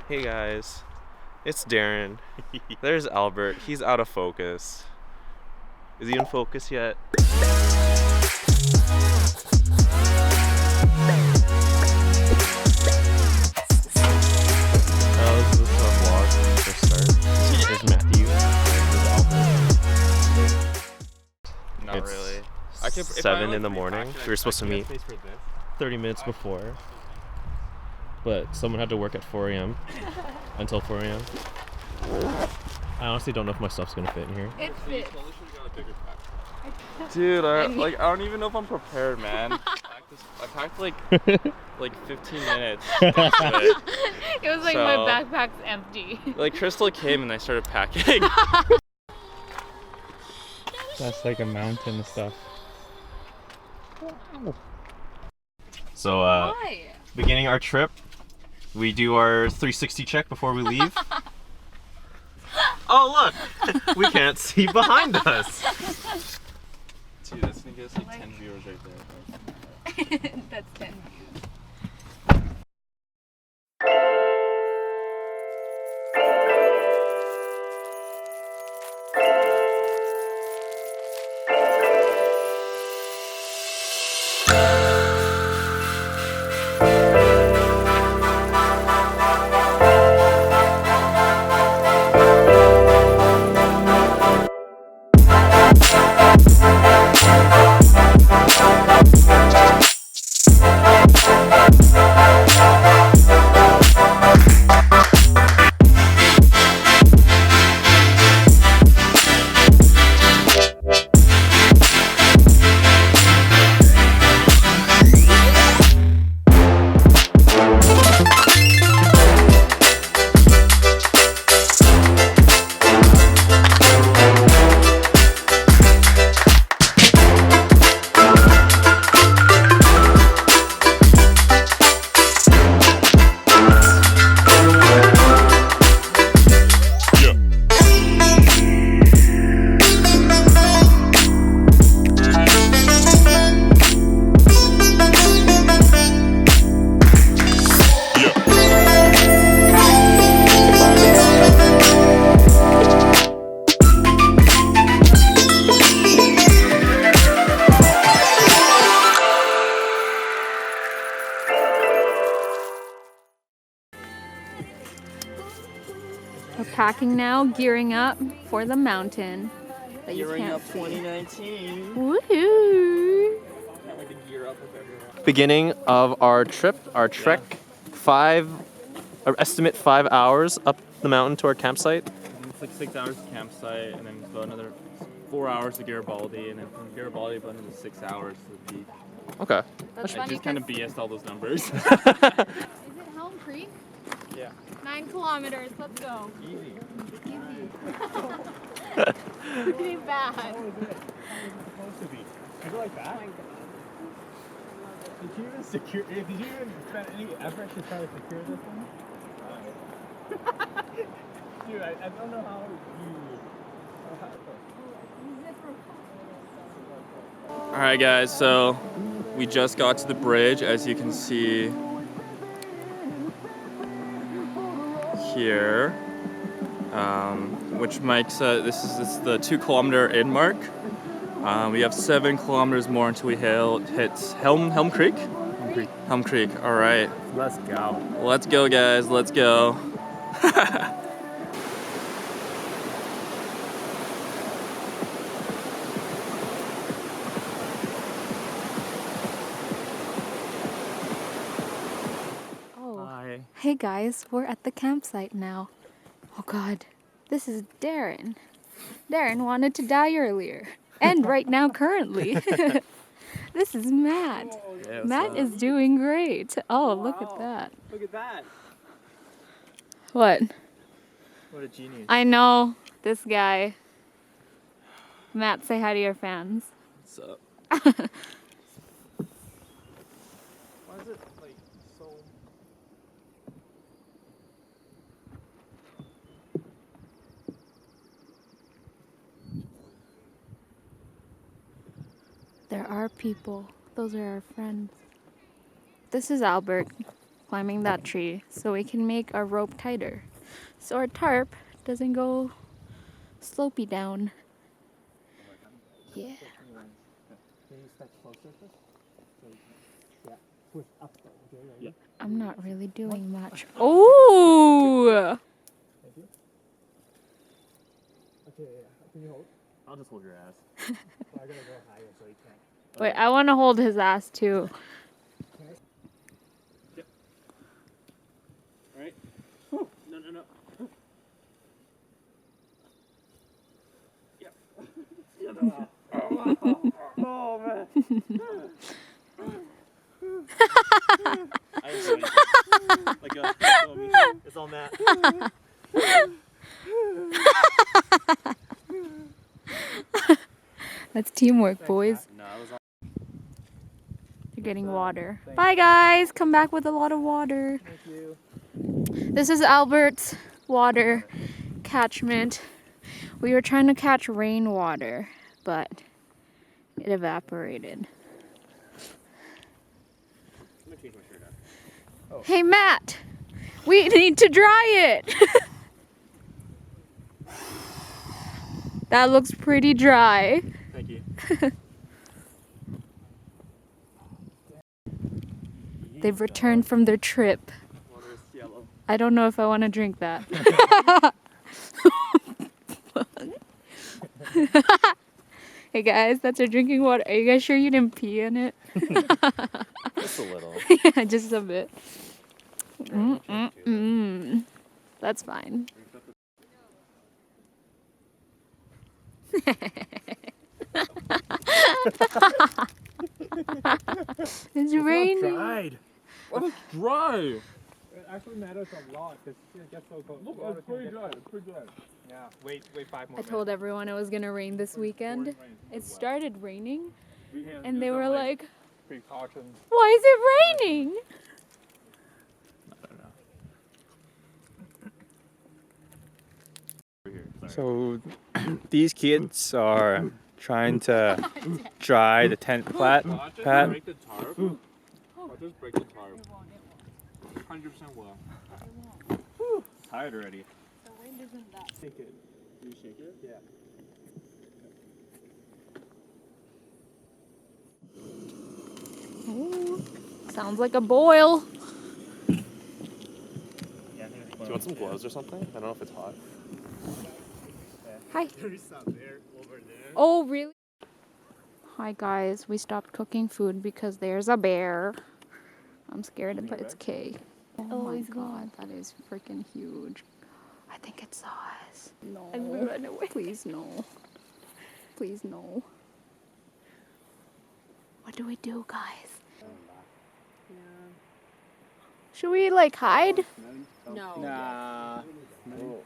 Hey guys, it's Darren. There's Albert. He's out of focus. Is he in focus yet? This is a vlog for start. There's Matthew. There's Albert. Not It's really. 7 in the morning. We were supposed to meet 30 minutes before, but someone had to work at 4 a.m. until 4 a.m. I honestly don't know if my stuff's gonna fit in here. It fits. Dude, I don't even know if I'm prepared, man. I packed like 15 minutes. It was like my backpack's empty. Like Crystal came and I started packing. That's like a mountain and stuff. So, Why? beginning our trip, we do our 360 check before we leave. Oh look! We can't see behind us! Dude, that's gonna get us like 10 viewers right there. That's 10 views. We're packing now, gearing up for the mountain that you can't see. 2019. Woohoo! Can't wait to gear up with everyone. Beginning of our trip, our trek, estimate 5 hours up the mountain to our campsite. It's like 6 hours to campsite, and then about another 4 hours to Garibaldi, and then from Garibaldi about another 6 hours to the peak. Okay. That's I funny just kind of 'cause- BS'd all those numbers. Is it Helm Creek? Yeah. 9 kilometers, let's go. Easy. Easy. Pretty bad. Supposed to be. I go like that. Did you even spend any effort to try to secure this one? Dude, I don't know how All right, guys. So we just got to the bridge, as you can see here, which makes this is the 2 kilometer in mark. We have 7 kilometers more until we hit Helm Creek. Helm Creek. All right. Let's go. Let's go, guys. Let's go. Oh. Hey guys, we're at the campsite now. Oh god, this is Darren. Darren wanted to die earlier. And right now, currently. This is Matt. Yeah, Matt is doing great. Oh, look at that. Look at that. What? What a genius. I know this guy. Matt, say hi to your fans. What's up? Why is it like so? There are people. Those are our friends. This is Albert climbing that tree so we can make our rope tighter. So our tarp doesn't go slopey down. Yeah. Can you step closer to this? Yeah. Push up. Okay, yeah. I'm not really doing much. Oh! Thank you. Okay, yeah. Can you hold? I'll just hold your ass. So I gotta go higher so you can't. Wait, I want to hold his ass too. Yep. Alright. No, no, no. Yep. Oh man. I enjoy it. Like it's on that. That's teamwork, boys. No, I was on. You're getting water. Bye, guys. Come back with a lot of water. Thank you. This is Albert's water catchment. We were trying to catch rainwater, but it evaporated. I'm gonna change my shirt out. Hey, Matt, we need to dry it. That looks pretty dry. Thank you. They've returned from their trip. Water is yellow. I don't know if I want to drink that. Hey guys, that's our drinking water. Are you guys sure you didn't pee in it? Just a little. Yeah, just a bit. That's fine. It's raining. Dried. What is dry? It actually matters a lot because it gets so cold. Look, it's pretty dry. It's pretty dry. Yeah. Wait 5 more I told everyone it was gonna rain this weekend. Pouring rain. It started raining, We have and they were like, precautions. "Why is it raining?" So these kids are trying to dry the tent plat. Watch us Pat. break the tarp. Watch us break the tarp. 100% will. Tired already. Shake it. Do you shake it? Yeah. Ooh, sounds like a boil. Do you want some gloves or something? I don't know if it's hot. Hi. There's some there over there. Oh, really? Hi, guys. We stopped cooking food because there's a bear. I'm scared, but it's K. Oh my god, that is freaking huge. I think it saw us. No. And we ran away. Please, no. Please, no. What do we do, guys? Should we, like, hide? No. Nah. No.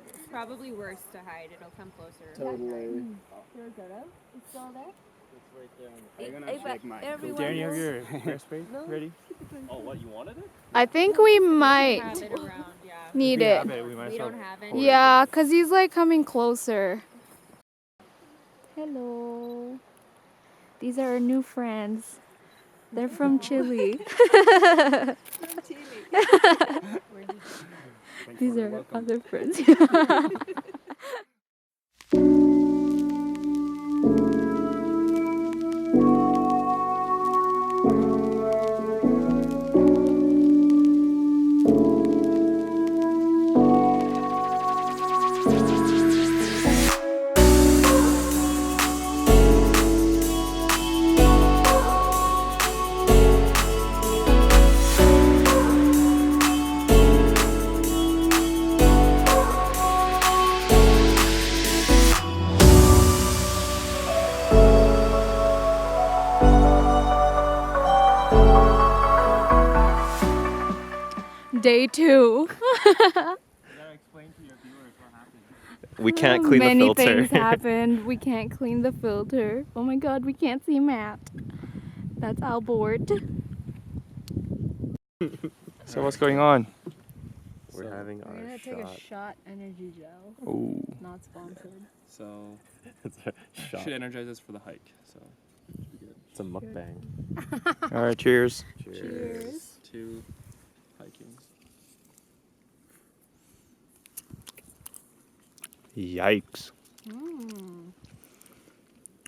It's probably worse to hide. It'll come closer. Totally. It's still there? Darren, you have your hairspray ready? Oh, what? You wanted it? I think we Have might it around, yeah. need We it. have it. We might We as well don't have pour any. it. Yeah, because he's like coming closer. Hello. These are our new friends. They're from Chile. These are our other friends. Day 2. You gotta explain to your viewers what happened. We can't clean the Many filter. things happened. We can't clean the filter. Oh my god, we can't see Matt. That's Albert. So what's going on? We're having We're our gonna take shot. a shot energy gel. Oh. Not sponsored. So, It's a shot. should energize us for the hike. So, It's a mukbang. All right, cheers. Cheers. To hiking. Yikes.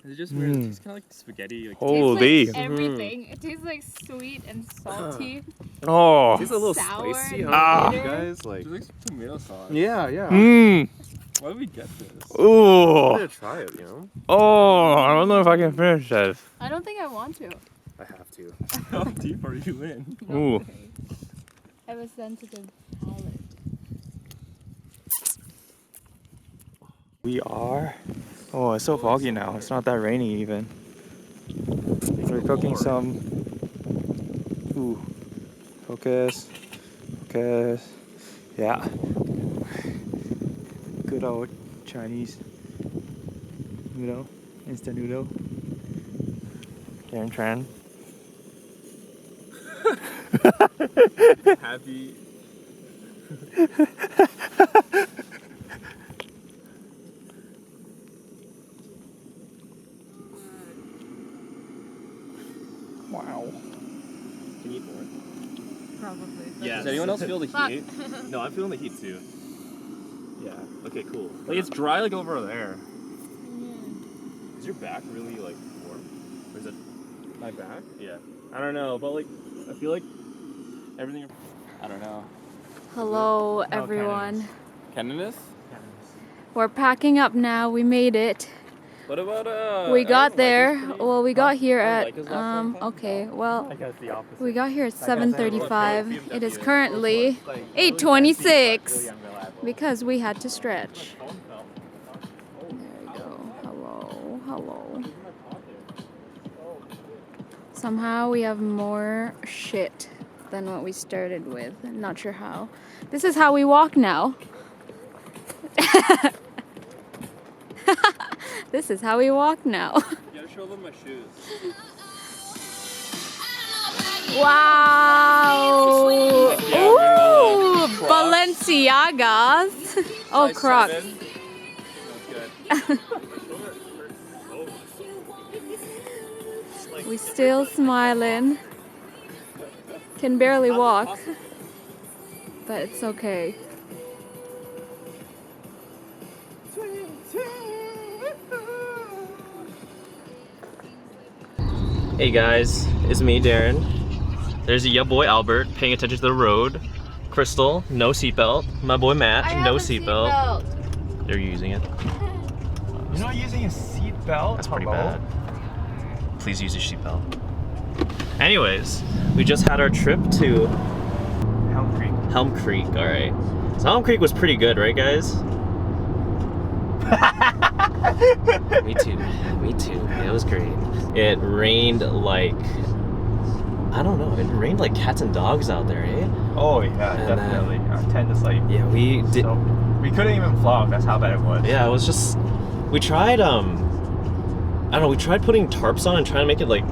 Is it just weird? It tastes kind of like spaghetti. Like, Holy. Tastes like everything. It tastes like sweet and salty. Oh. It's a little Sour spicy, and huh? bitter. You guys like. It's like some tomato sauce. Yeah, yeah. Mmm. Why did we get this? I'm Ooh. gonna try it, you know. Oh, I don't know if I can finish this. I don't think I want to. I have to. How deep are you in? Ooh. I have a sensitive palate. We are. Oh, it's so foggy now. It's not that rainy even. We're cooking some. Ooh. Focus. Focus. Yeah. Good old Chinese noodle. Instant noodle. Darren Tran. Happy. Wow. Can you eat more? Probably. Yeah. Does anyone else feel the Fuck. heat? No, I'm feeling the heat too. Yeah. Okay, cool. Like it's dry like over there. Is your back really like warm? Or is it? My back? Yeah. I don't know, but like I feel like everything. I don't know. Hello, everyone. Cananis? We're packing up now. We made it. What about We got there. pretty- Well, we got here I at like his last one. okay. Well, I guess the opposite. we got here at I guess I have a 7:35. It is currently 8:26 because we had to stretch. There we go. Hello, hello. Somehow we have more shit than what we started with. I'm not sure how. This is how we walk now. This is how we walk now. You gotta show them my shoes. Wow! Yeah, Ooh, Crocs. Balenciagas. Oh, Size Crocs. 7. That's good. We still smiling. Can barely walk, but it's okay. Hey guys, it's me, Darren. There's your boy Albert paying attention to the road. Crystal, no seatbelt. My boy Matt, no seatbelt. They're using it. You're not using a seat belt? That's pretty bad. Please use your seatbelt. Anyways, we just had our trip to Helm Creek. Helm Creek. All right. So Helm Creek was pretty good, right, guys? Me too. Me too. Yeah, it was great. It rained like, I don't know. It rained like cats and dogs out there, eh? Oh yeah, And, definitely. Our tent is like. Yeah, we did. So, we couldn't even vlog. That's how bad it was. Yeah, it was just. We tried. I don't know. We tried putting tarps on and trying to make it like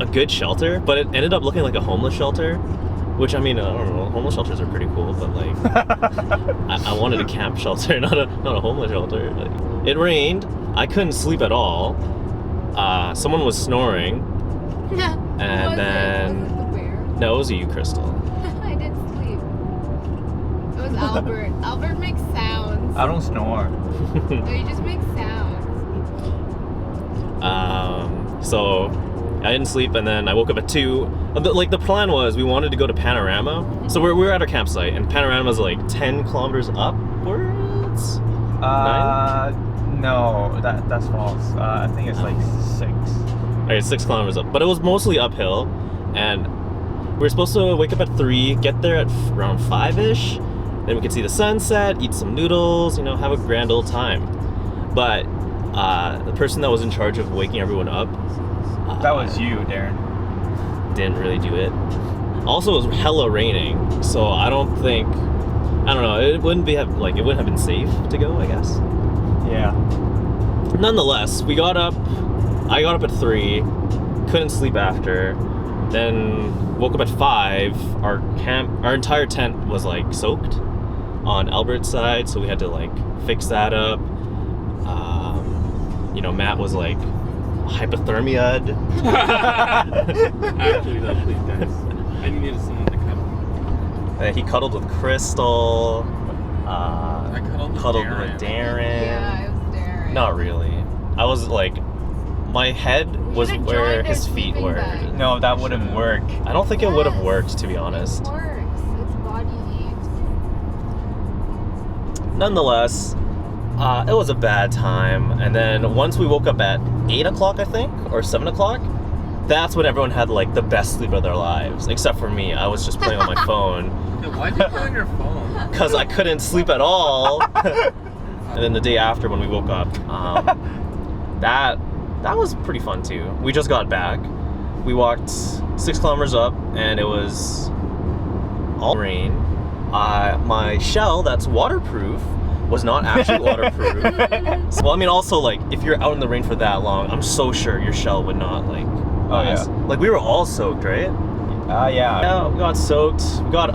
a good shelter, but it ended up looking like a homeless shelter. Which, I mean, I don't know. Homeless shelters are pretty cool, but like, I wanted a camp shelter, not a homeless shelter. Like, it rained. I couldn't sleep at all. Someone was snoring, and then Was it the bear? no, it was you, Crystal. I didn't sleep. It was Albert. Albert makes sounds. I don't snore. No, you just make sounds. So I didn't sleep, and then I woke up at 2. Like the plan was, we wanted to go to Panorama. So we were at our campsite, and Panorama's like 10 kilometers upwards. No, that's false. I think it's like 6. Okay, 6 kilometers up, but it was mostly uphill, and we were supposed to wake up at 3, get there at around 5-ish, then we could see the sunset, eat some noodles, you know, have a grand old time. But the person that was in charge of waking everyone up, That was you, Darren. didn't really do it. Also, it was hella raining, so I don't know, it wouldn't have been safe to go, I guess. Yeah. Nonetheless, I got up at 3, couldn't sleep after, then woke up at 5. Our entire tent was like soaked on Albert's side, so we had to like fix that up. You know, Matt was like hypothermia. Actually, though, please, guys. I needed someone to come. He cuddled with Crystal. I cuddled with with Darren. Darren. Yeah, it was Darren. Not really. I was like, my head was should've where joined his their feet sleeping were. bag. No, that wouldn't work. I don't think it would have worked, to be honest. It works. It's body heat. Nonetheless, it was a bad time. And then once we woke up at 8 o'clock, I think, or 7 o'clock, that's when everyone had like the best sleep of their lives. Except for me. I was just playing on my phone Dude, why'd you play on your phone? because I couldn't sleep at all. And then the day after when we woke up, that was pretty fun too. We just got back. We walked 6 kilometers up and it was all rain. My shell that's waterproof was not actually waterproof. Well, I mean, also like if you're out in the rain for that long, I'm so sure your shell would not like last. Like we were all soaked, right? Yeah. Yeah, we got soaked. We got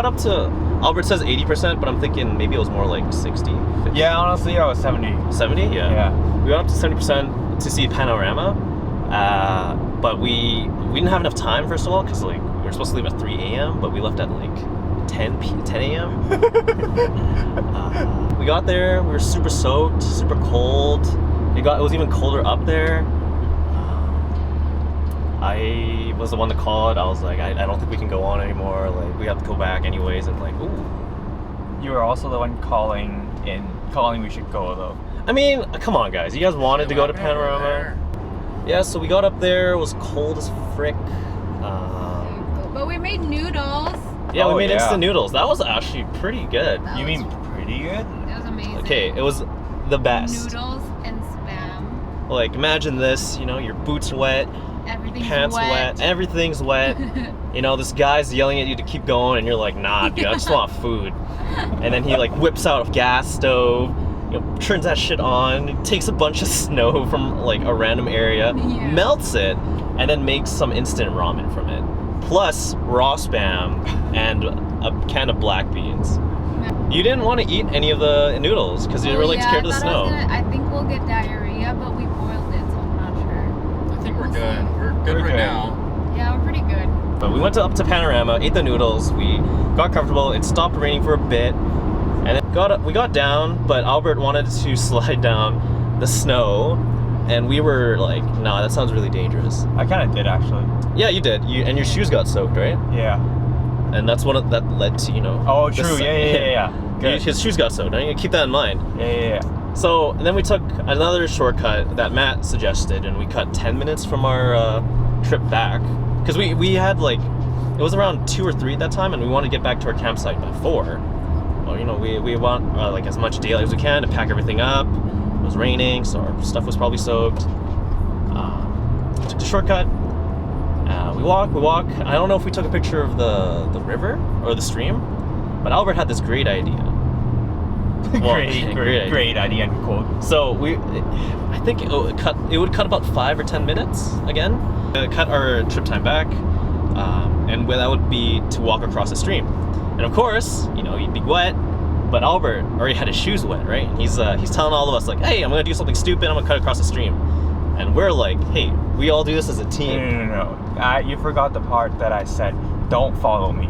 up to, Albert says 80%, but I'm thinking maybe it was more like 60. 50. Yeah, honestly, I was 70. 70? Yeah. We got up to 70% to see Panorama. But we didn't have enough time, first of all, because like we were supposed to leave at 3 a.m., but we left at like 10 a.m. We got there, we were super soaked, super cold. It was even colder up there. I was the one to call it. I was like, I don't think we can go on anymore. Like, we have to go back anyways. And like, ooh. You were also the one calling we should go though. I mean, come on, guys. You guys wanted to go to Panorama. Yeah, so we got up there. It was cold as frick. But we made noodles. Yeah, Oh, we made yeah. instant noodles. That was actually pretty good. That You was- mean pretty good? It was amazing. Okay, it was the best. Noodles and spam. Like, imagine this, you know, your boots wet, Everything's pants wet, everything's wet. You know, this guy's yelling at you to keep going, and you're like, nah, dude, I just want food. And then he like whips out a gas stove, you know, turns that shit on, takes a bunch of snow from like a random area, Yeah. melts it, and then makes some instant ramen from it. Plus raw spam and a can of black beans. You didn't want to eat any of the noodles because you were like scared of the snow. I think we'll get diarrhea, but we boiled it, so I'm not sure. I think we're good. We're good We're right good. now. Yeah, we're pretty good. But we went up to Panorama, ate the noodles, we got comfortable, it stopped raining for a bit, and then we got down, but Albert wanted to slide down the snow, and we were like, nah, that sounds really dangerous. I kind of did actually. Yeah, you did, and your shoes got soaked, right? Yeah. And that's that led to, you know. Oh, the true. Yeah. Good. His shoes got soaked, and you keep that in mind. Yeah. So, and then we took another shortcut that Matt suggested, and we cut 10 minutes from our trip back. Because we had like, it was around 2 or 3 at that time, and we wanted to get back to our campsite by 4. Well, you know, we want like as much daylight as we can to pack everything up. It was raining, so our stuff was probably soaked. Took the shortcut. We walk. I don't know if we took a picture of the river or the stream, but Albert had this great idea. Well, Great idea and quote. So I think it would cut about 5 or 10 minutes again. Cut our trip time back, and that would be to walk across the stream. And of course, you know, you'd be wet, but Albert already had his shoes wet, right? He's telling all of us like, hey, I'm gonna do something stupid. I'm gonna cut across the stream, and we're like, hey, we all do this as a team. No. You forgot the part that I said. Don't follow me.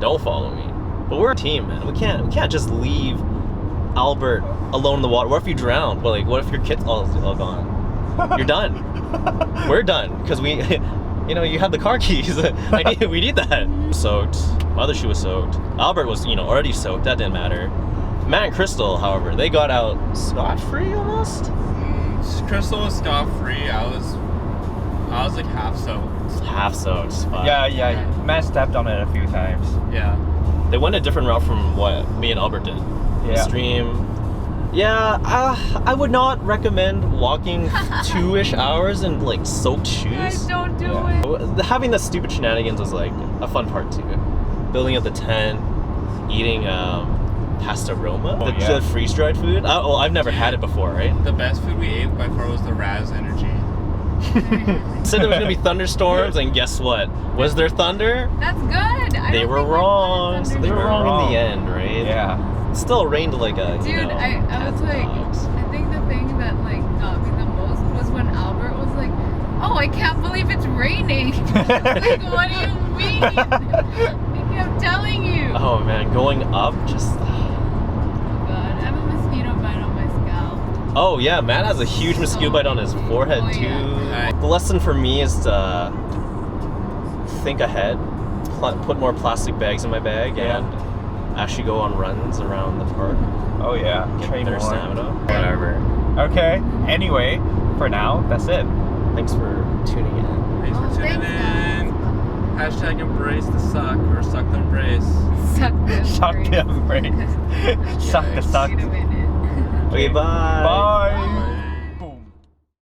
Don't follow me. But we're a team, man. We can't just leave Albert alone in the water. What if you drown? Well, like, what if your kid's all gone? You're done. We're done because we, you know, you have the car keys. We need that. Soaked. My other shoe was soaked. Albert was, you know, already soaked. That didn't matter. Matt and Crystal, however, they got out scot-free almost. Crystal was scot-free. I was like half soaked. Half soaked. Fuck. Yeah. Matt stepped on it a few times. Yeah. They went a different route from what me and Albert did. The Yeah. stream. Yeah, I would not recommend walking 2-ish hours in like soaked shoes. Guys, don't do it. Having the stupid shenanigans was like a fun part too. Building up the tent, eating pasta Roma, the freeze-dried food. Well, I've never had it before, right? The best food we ate by far was the Raz Energy. Said there was gonna be thunderstorms, and guess what? Was there thunder? That's good. They were wrong. So they were wrong in the end, right? Yeah. It still rained like a. Dude, I was like, I think the thing that like got me the most was when Albert was like Oh, I can't believe it's raining. Like, what do you mean? I'm telling you. Oh man, going up just. Oh god, I have a mosquito bite on my scalp. Oh yeah, Matt has a huge mosquito bite on his forehead Oh, too. yeah. The lesson for me is to think ahead, put more plastic bags in my bag, and actually go on runs around the park. Oh yeah, train Better more. stamina. Whatever. Okay. Anyway, for now, that's it. Thanks for tuning in. Thanks for tuning in. Hashtag embrace the suck or suck the embrace. Suck the Suck the embrace. Suck the suck. Wait a minute. Okay, bye. Bye.